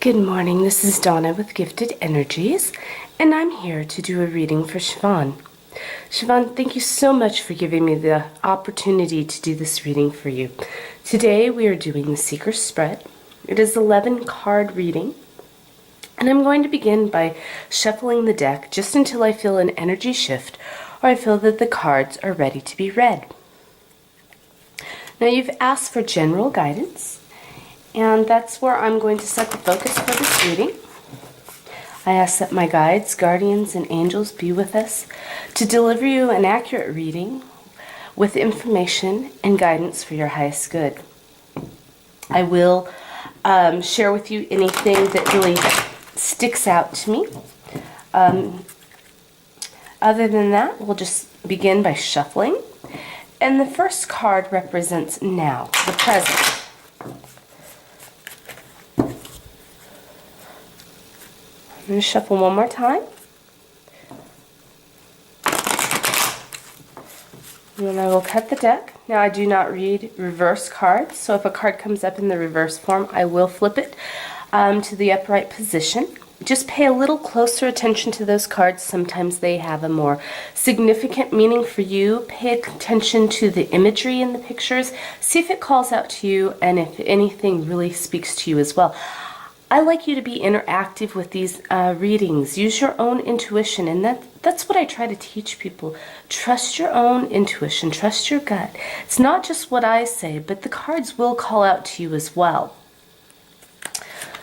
Good morning, this is Donna with Gifted Energies, and I'm here to do a reading for Siobhan. Siobhan, thank you so much for giving me the opportunity to do this reading for you. Today we are doing the Seeker Spread. It is 11 card reading, and I'm going to begin by shuffling the deck just until I feel an energy shift or I feel that the cards are ready to be read. Now you've asked for general guidance, and that's where I'm going to set the focus for this reading. I ask that my guides, guardians, and angels be with us to deliver you an accurate reading with information and guidance for your highest good. I will share with you anything that really sticks out to me. Other than that, we'll just begin by shuffling. And the first card represents now, the present. I'm going to shuffle one more time. And then I will cut the deck. Now I do not read reverse cards, so if a card comes up in the reverse form, I will flip it to the upright position. Just pay a little closer attention to those cards. Sometimes they have a more significant meaning for you. Pay attention to the imagery in the pictures. See if it calls out to you and if anything really speaks to you as well. I like you to be interactive with these readings. Use your own intuition, and that's what I try to teach people. Trust your own intuition. Trust your gut. It's not just what I say, but the cards will call out to you as well.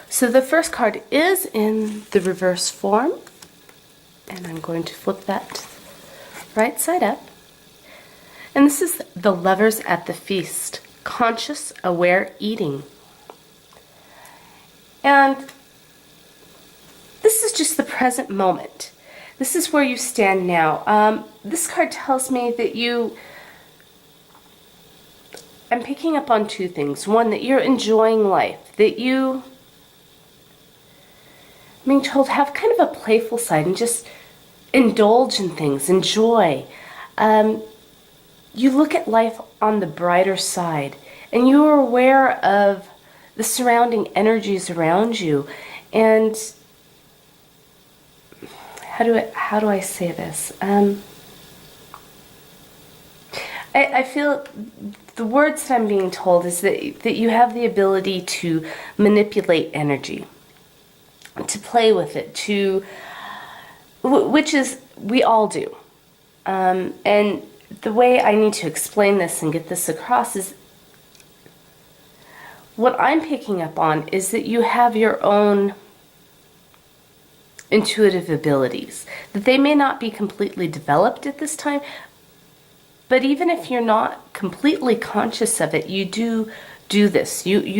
So the first card is in the reverse form, and I'm going to flip that right side up. And this is the Lovers at the Feast, conscious, aware eating. And this is just the present moment. This is where you stand now. This card tells me that I'm picking up on two things. One, that you're enjoying life, that I'm being told have kind of a playful side and just indulge in things, enjoy. You look at life on the brighter side, and you are aware of the surrounding energies around you. And how do I say this? I feel the words that I'm being told is that you have the ability to manipulate energy, to play with it, which is we all do. And the way I need to explain this and get this across is what I'm picking up on is that you have your own intuitive abilities, that they may not be completely developed at this time, but even if you're not completely conscious of it, you do this. You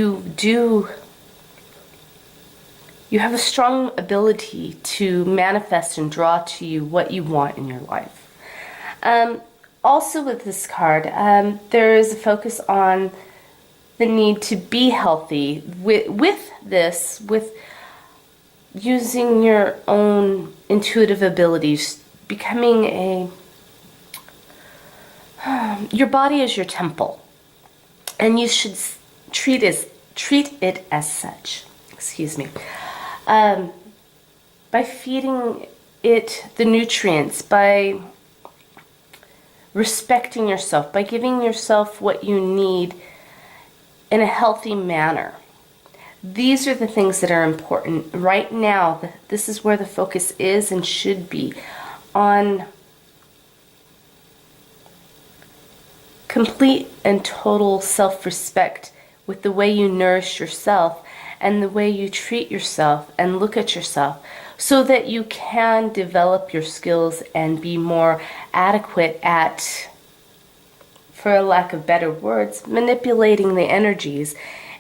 have a strong ability to manifest and draw to you what you want in your life. Also with this card, there is a focus on the need to be healthy with using your own intuitive abilities, becoming your body is your temple, and you should treat it as such. Excuse me. By feeding it the nutrients, by respecting yourself, by giving yourself what you need in a healthy manner. These are the things that are important right now. This is where the focus is and should be on complete and total self-respect with the way you nourish yourself and the way you treat yourself and look at yourself, so that you can develop your skills and be more adequate at, for lack of better words, manipulating the energies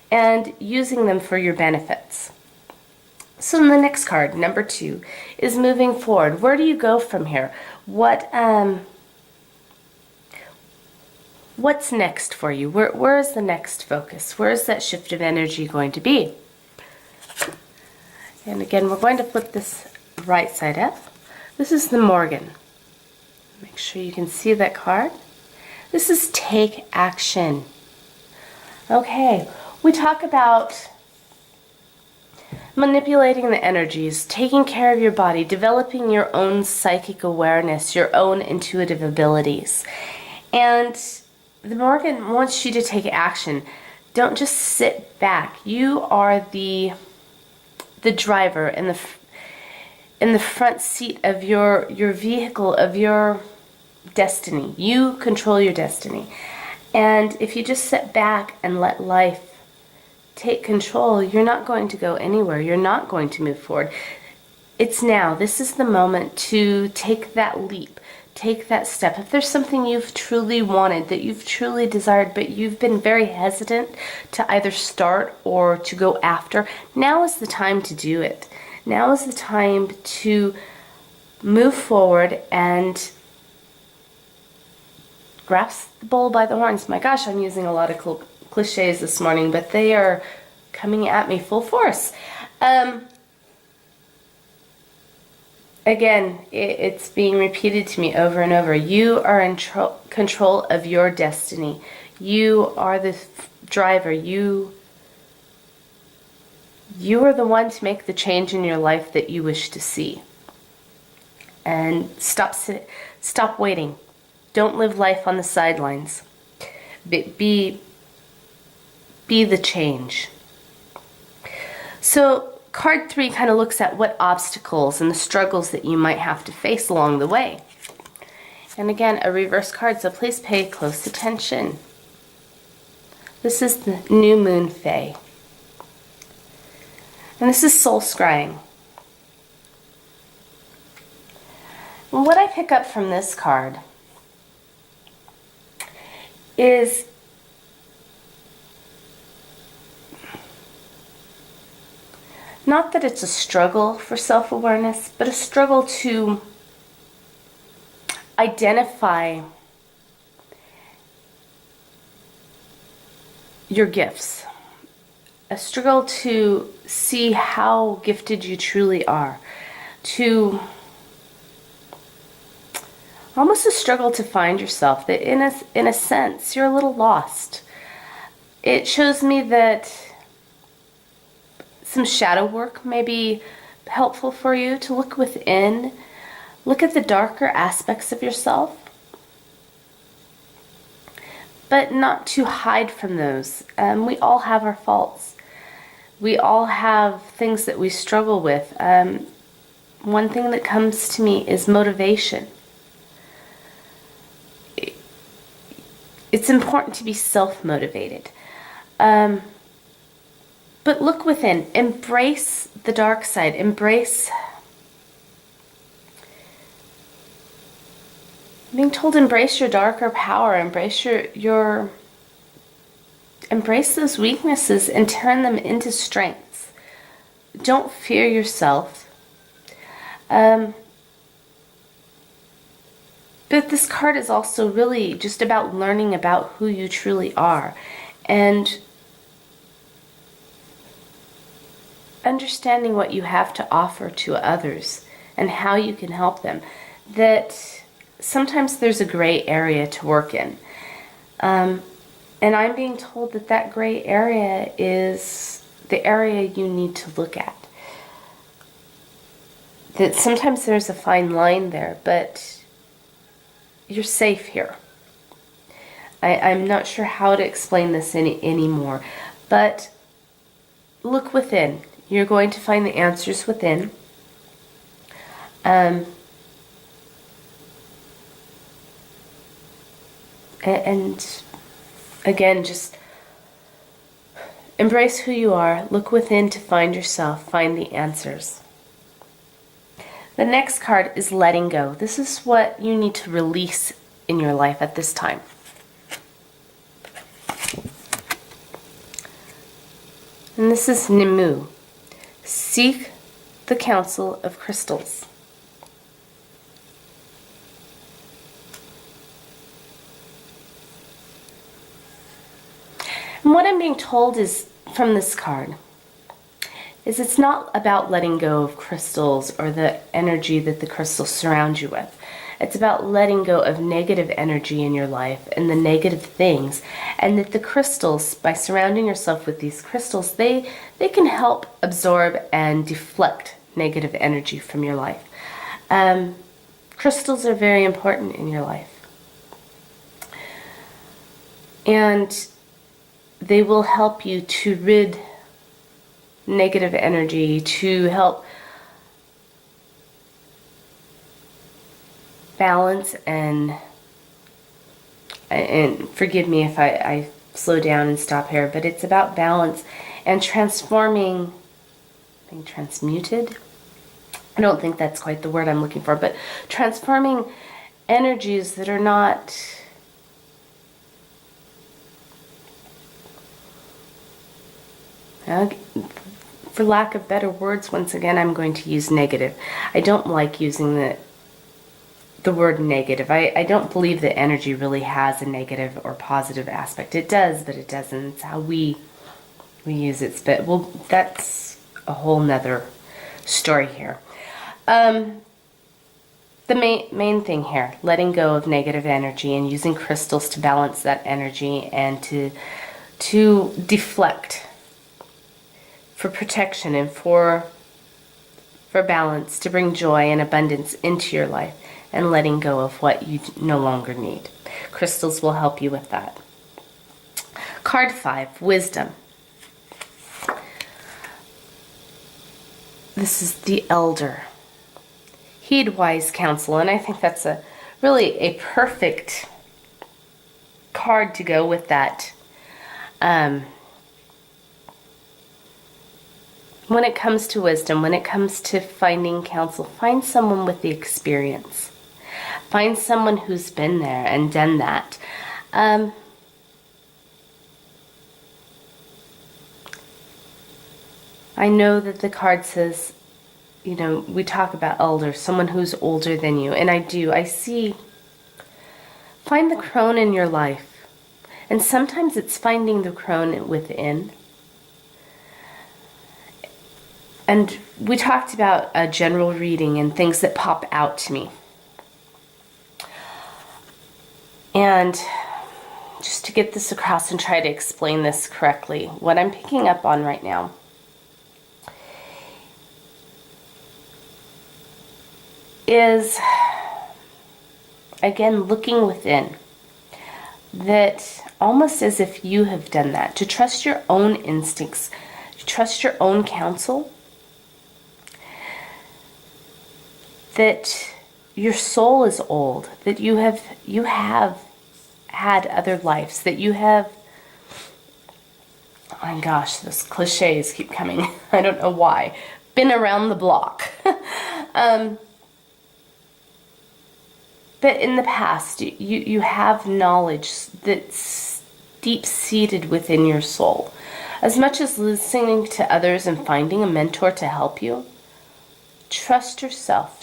and using them for your benefits. So the next card, number 2, is moving forward. Where do you go from here? What's next for you? Where is the next focus? Where is that shift of energy going to be? And again, we're going to flip this right side up. This is the Morgan. Make sure you can see that card. This is take action. Okay, we talk about manipulating the energies, taking care of your body, developing your own psychic awareness, your own intuitive abilities. And the Morgan wants you to take action. Don't just sit back. You are the driver in the front seat of your vehicle, of your destiny. You control your destiny. And if you just sit back and let life take control, you're not going to go anywhere. You're not going to move forward. It's now. This is the moment to take that leap. Take that step. If there's something you've truly wanted, that you've truly desired, but you've been very hesitant to either start or to go after, now is the time to do it. Now is the time to move forward and grasp the bull by the horns. My gosh, I'm using a lot of cliches this morning, but they are coming at me full force. Again, it's being repeated to me over and over. You are in control of your destiny. You are the driver. You are the one to make the change in your life that you wish to see. And stop waiting. Don't live life on the sidelines. Be the change. So card 3 kind of looks at what obstacles and the struggles that you might have to face along the way. And again, a reverse card, so please pay close attention. This is the New Moon Fae. And this is soul scrying. And what I pick up from this card is not that it's a struggle for self-awareness, but a struggle to identify your gifts. A struggle to see how gifted you truly are. To almost a struggle to find yourself. That in a sense, you're a little lost. It shows me that some shadow work may be helpful for you to look within, look at the darker aspects of yourself, but not to hide from those. We all have our faults. We all have things that we struggle with. One thing that comes to me is motivation. It's important to be self-motivated. But look within. Embrace the dark side. Embrace... I'm being told embrace your darker power. Embrace embrace those weaknesses and turn them into strengths. Don't fear yourself. But this card is also really just about learning about who you truly are. And understanding what you have to offer to others and how you can help them. That sometimes there's a gray area to work in. And I'm being told that that gray area is the area you need to look at. That sometimes there's a fine line there, but you're safe here. I'm not sure how to explain this anymore, but look within. You're going to find the answers within. And again, just embrace who you are. Look within to find yourself. Find the answers. The next card is letting go. This is what you need to release in your life at this time. And this is Nimue. Seek the counsel of crystals. And what I'm being told is from this card is it's not about letting go of crystals or the energy that the crystals surround you with. It's about letting go of negative energy in your life and the negative things. And that the crystals, by surrounding yourself with these crystals, they can help absorb and deflect negative energy from your life. Crystals are very important in your life. And they will help you to rid negative energy, to help balance and forgive me if I slow down and stop here, but it's about balance and transforming, being transmuted. I don't think that's quite the word I'm looking for, but transforming energies that are not for lack of better words, once again, I'm going to use negative. I don't like using the word negative. I don't believe that energy really has a negative or positive aspect. It does, but it doesn't. It's how we use it. But well, that's a whole nother story here. The main thing here, letting go of negative energy and using crystals to balance that energy and to deflect, for protection and for balance, to bring joy and abundance into your life, and letting go of what you no longer need. Crystals will help you with that. Card 5, Wisdom. This is the Elder. Heed wise counsel, and I think that's really a perfect card to go with that. When it comes to wisdom, when it comes to finding counsel, find someone with the experience. Find someone who's been there and done that. I know that the card says, you know, we talk about elder, someone who's older than you, and I do. I see, find the crone in your life. And sometimes it's finding the crone within. And we talked about a general reading and things that pop out to me. And just to get this across and try to explain this correctly, what I'm picking up on right now is, again, looking within. That almost as if you have done that, to trust your own instincts, to trust your own counsel, that your soul is old, that you have had other lives, that you have, oh my gosh, those cliches keep coming. I don't know why. Been around the block. But in the past, you have knowledge that's deep-seated within your soul. As much as listening to others and finding a mentor to help you, trust yourself.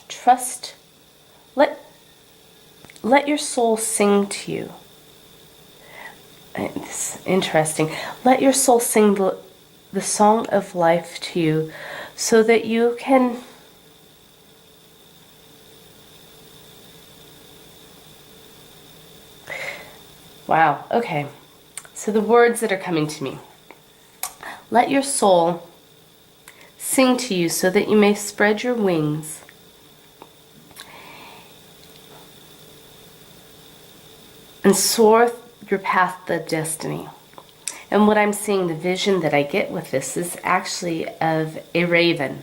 Let your soul sing to you. It's interesting. Let your soul sing the song of life to you so that you can wow, okay. So the words that are coming to me. Let your soul sing to you so that you may spread your wings and soar your path of destiny. And what I'm seeing, the vision that I get with this is actually of a raven.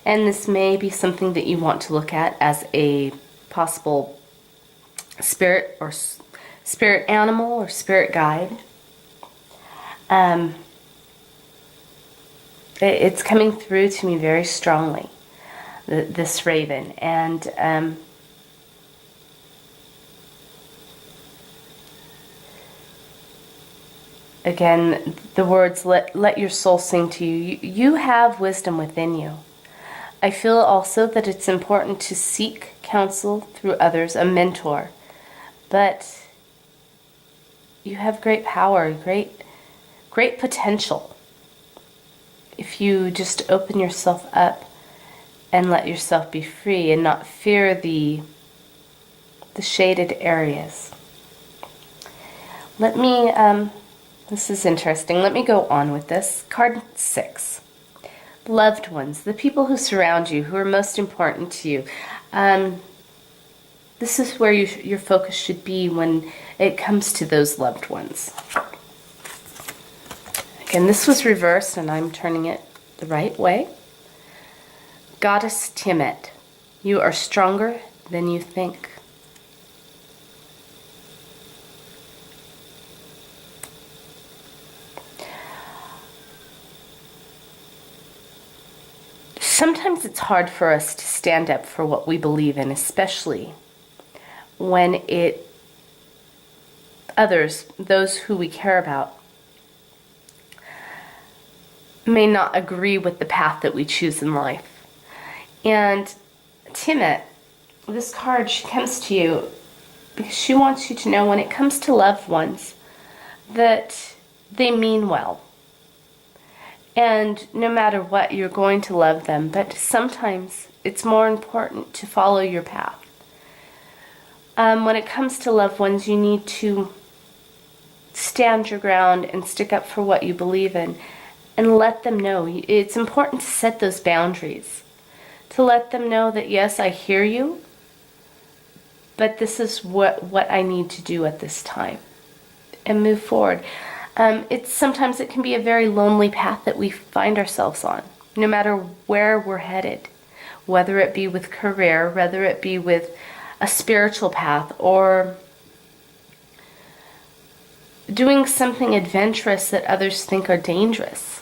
And this may be something that you want to look at as a possible spirit or spirit animal or spirit guide. It's coming through to me very strongly, this raven. And again, the words, let your soul sing to you. You have wisdom within you. I feel also that it's important to seek counsel through others, a mentor. But you have great power, great potential. If you just open yourself up and let yourself be free and not fear the the shaded areas. Let me, this is interesting. Let me go on with this. Card 6. Loved ones, the people who surround you, who are most important to you. This is where your focus should be when it comes to those loved ones. Again, this was reversed and I'm turning it the right way. Goddess Tiamat, you are stronger than you think. Sometimes it's hard for us to stand up for what we believe in, especially when others, those who we care about, may not agree with the path that we choose in life. And Tiamat, this card, she comes to you because she wants you to know when it comes to loved ones that they mean well. And no matter what, you're going to love them, but sometimes it's more important to follow your path. When it comes to loved ones, you need to stand your ground and stick up for what you believe in and let them know. It's important to set those boundaries, to let them know that, yes, I hear you, but this is what I need to do at this time, and move forward. Sometimes it can be a very lonely path that we find ourselves on, no matter where we're headed, whether it be with career, whether it be with a spiritual path, or doing something adventurous that others think are dangerous.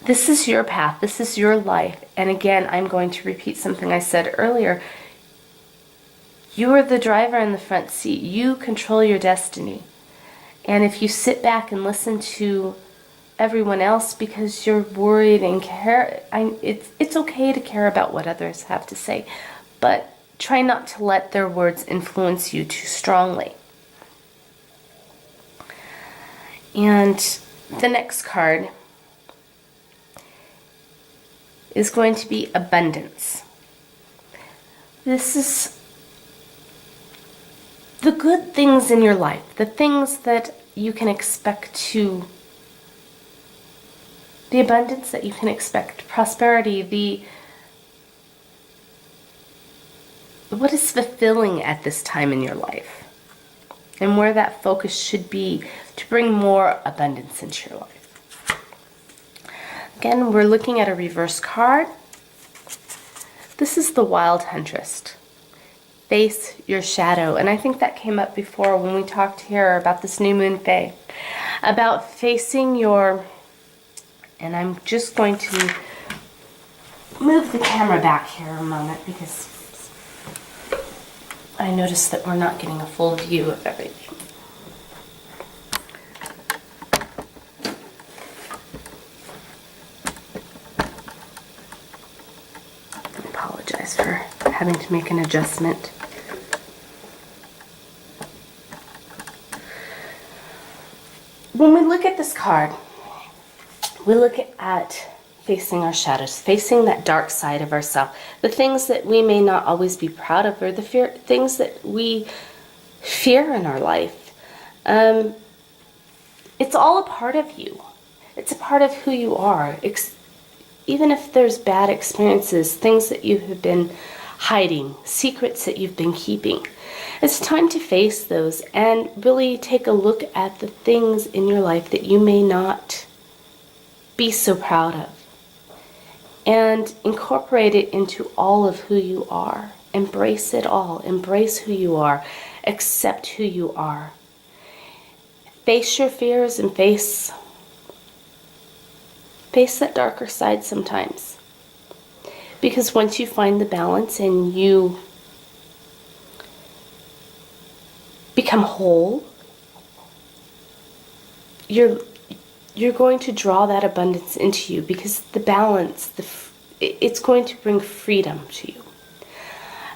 This is your path, this is your life, and again, I'm going to repeat something I said earlier. You are the driver in the front seat. You control your destiny. And if you sit back and listen to everyone else because you're worried and care, it's okay to care about what others have to say, but try not to let their words influence you too strongly. And the next card is going to be abundance. This is the good things in your life, the things that you can expect the abundance that you can expect, prosperity, what is fulfilling at this time in your life, and where that focus should be to bring more abundance into your life. Again, we're looking at a reverse card. This is the Wild Huntress. Face your shadow. And I think that came up before when we talked here about this new moon phase, about facing your, and I'm just going to move the camera back here a moment because I noticed that we're not getting a full view of everything. I apologize for having to make an adjustment. When we look at this card, we look at facing our shadows, facing that dark side of ourselves, the things that we may not always be proud of, or the things that we fear in our life. It's all a part of you. It's a part of who you are. Even if there's bad experiences, things that you have been hiding, secrets that you've been keeping, it's time to face those and really take a look at the things in your life that you may not be so proud of, and incorporate it into all of who you are. Embrace it all. Embrace who you are. Accept who you are. Face your fears and face that darker side sometimes. Because once you find the balance and you become whole, you're going to draw that abundance into you, because the balance, it's going to bring freedom to you,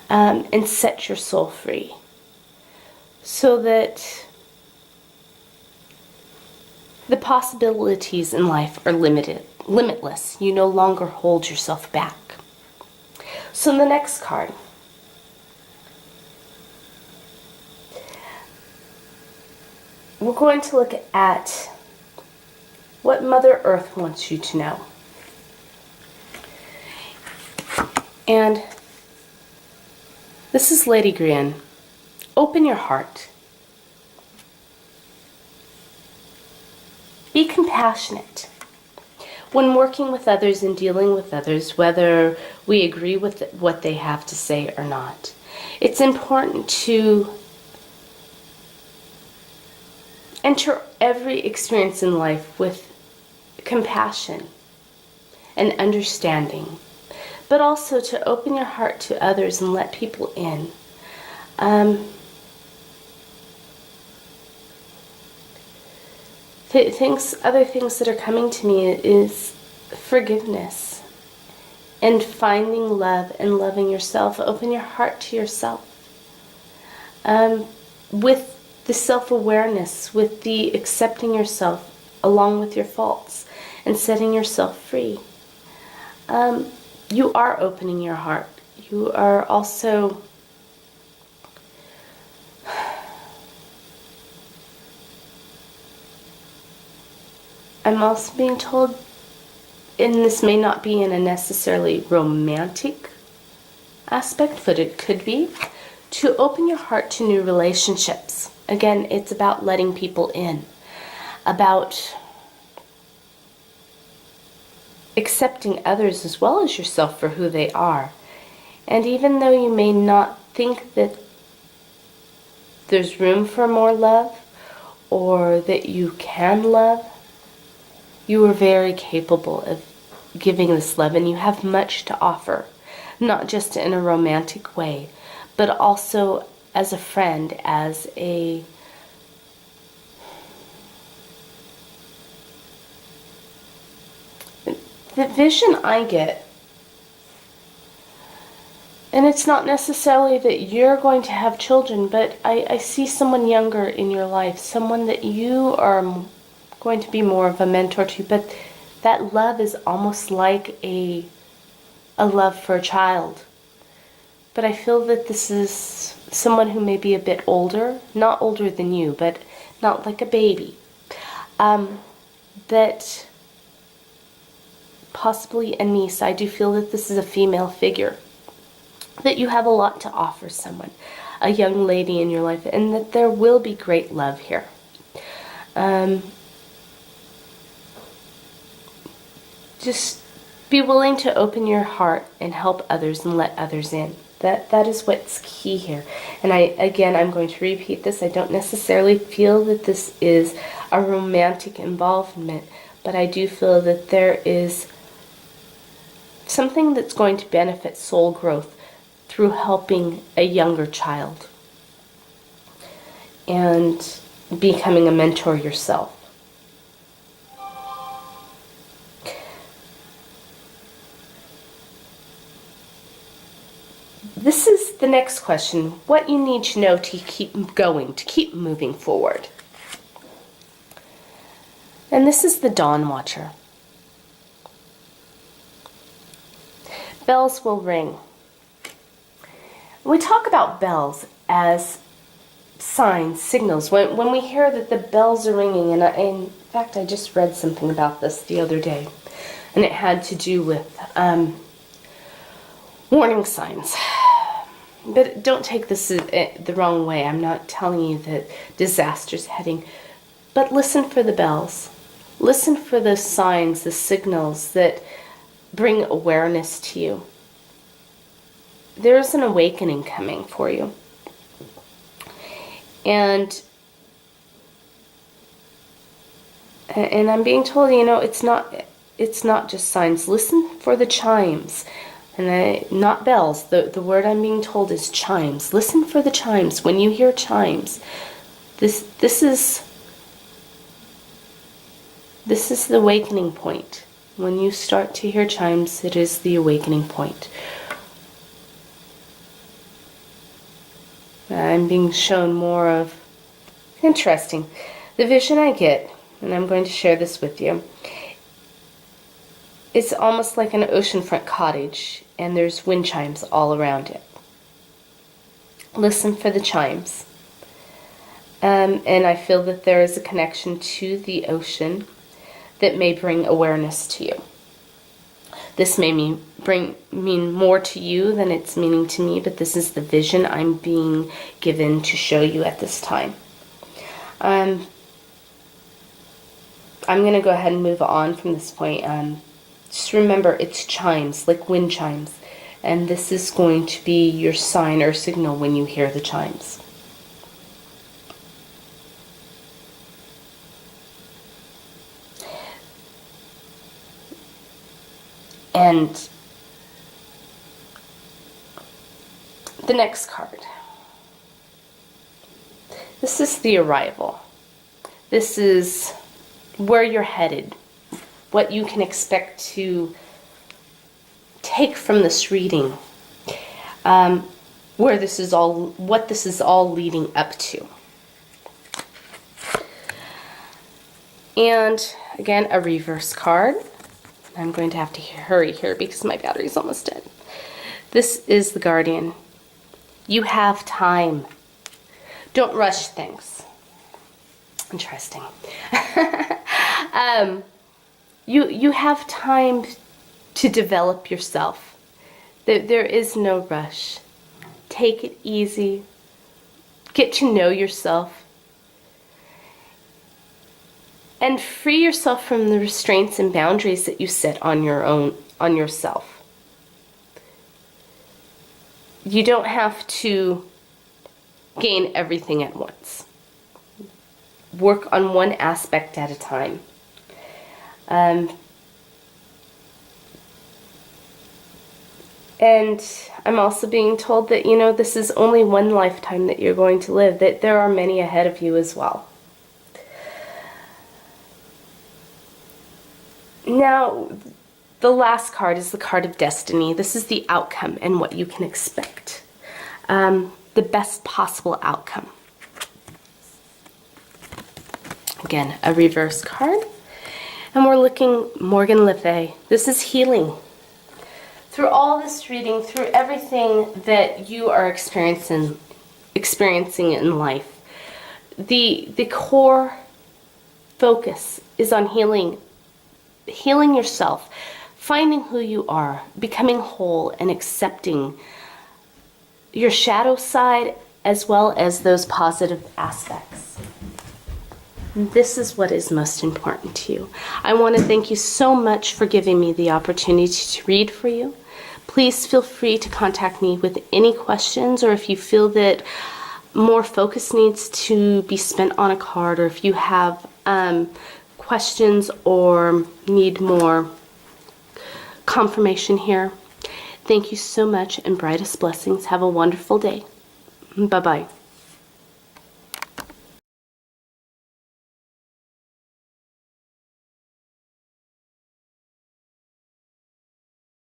and set your soul free, so that the possibilities in life are limitless. You no longer hold yourself back. So in the next card, we're going to look at what Mother Earth wants you to know. And this is Lady Grian. Open your heart. Be compassionate. When working with others and dealing with others, whether we agree with what they have to say or not, it's important to enter every experience in life with compassion and understanding, but also to open your heart to others and let people in. Other things that are coming to me is forgiveness and finding love and loving yourself. Open your heart to yourself. With the self-awareness, with the accepting yourself along with your faults and setting yourself free. You are opening your heart. You are also I'm also being told, and this may not be in a necessarily romantic aspect, but it could be, to open your heart to new relationships. Again, it's about letting people in, about accepting others as well as yourself for who they are. And even though you may not think that there's room for more love or that you can love, you are very capable of giving this love, and you have much to offer, not just in a romantic way, but also as a friend, as a the vision I get, and it's not necessarily that you're going to have children, but I see someone younger in your life, someone that you are going to be more of a mentor to, but that love is almost like a love for a child. But I feel that this is someone who may be a bit older, not older than you, but not like a baby. That possibly a niece. I do feel that this is a female figure, that you have a lot to offer someone, a young lady in your life, and that there will be great love here. Just be willing to open your heart and help others and let others in. That is what's key here. And I'm going to repeat this. I don't necessarily feel that this is a romantic involvement, but I do feel that there is something that's going to benefit soul growth through helping a younger child and becoming a mentor yourself. This is the next question. What you need to know to keep going, to keep moving forward. And this is the Dawn Watcher. Bells will ring. We talk about bells as signs, signals. When we hear that the bells are ringing, and in fact I just read something about this the other day, and it had to do with warning signs. But don't take this the wrong way. I'm not telling you that disaster's heading. But listen for the bells. Listen for the signs, the signals that bring awareness to you. There is an awakening coming for you. And I'm being told, it's not just signs. Listen for the chimes. And not bells. The word I'm being told is chimes. Listen for the chimes. When you hear chimes, this is the awakening point. When you start to hear chimes, it is the awakening point. I'm being shown more of interesting. The vision I get, and I'm going to share this with you. It's almost like an oceanfront cottage, and there's wind chimes all around it. Listen for the chimes. And I feel that there is a connection to the ocean that may bring awareness to you. This may mean more to you than it's meaning to me, but this is the vision I'm being given to show you at this time. I'm going to go ahead and move on from this point. Just remember, it's chimes, like wind chimes. And this is going to be your sign or signal when you hear the chimes. And the next card. This is the arrival. This is where you're headed, what you can expect to take from this reading, what this is all leading up to. And again, a reverse card. I'm going to have to hurry here because my battery's almost dead. This is the Guardian. You have time. Don't rush things. Interesting. You have time to develop yourself. There is no rush. Take it easy. Get to know yourself. And free yourself from the restraints and boundaries that you set on yourself. You don't have to gain everything at once. Work on one aspect at a time. And I'm also being told that, this is only one lifetime that you're going to live, that there are many ahead of you as well. Now, the last card is the card of destiny. This is the outcome and what you can expect. The best possible outcome. Again, a reverse card. And we're looking Morgan Le Fay. This is healing. Through all this reading, through everything that you are experiencing in life, the core focus is on healing yourself, finding who you are, becoming whole, and accepting your shadow side as well as those positive aspects. This is what is most important to you. I want to thank you so much for giving me the opportunity to read for you. Please feel free to contact me with any questions, or if you feel that more focus needs to be spent on a card, or if you have questions or need more confirmation here. Thank you so much, and brightest blessings. Have a wonderful day. Bye-bye.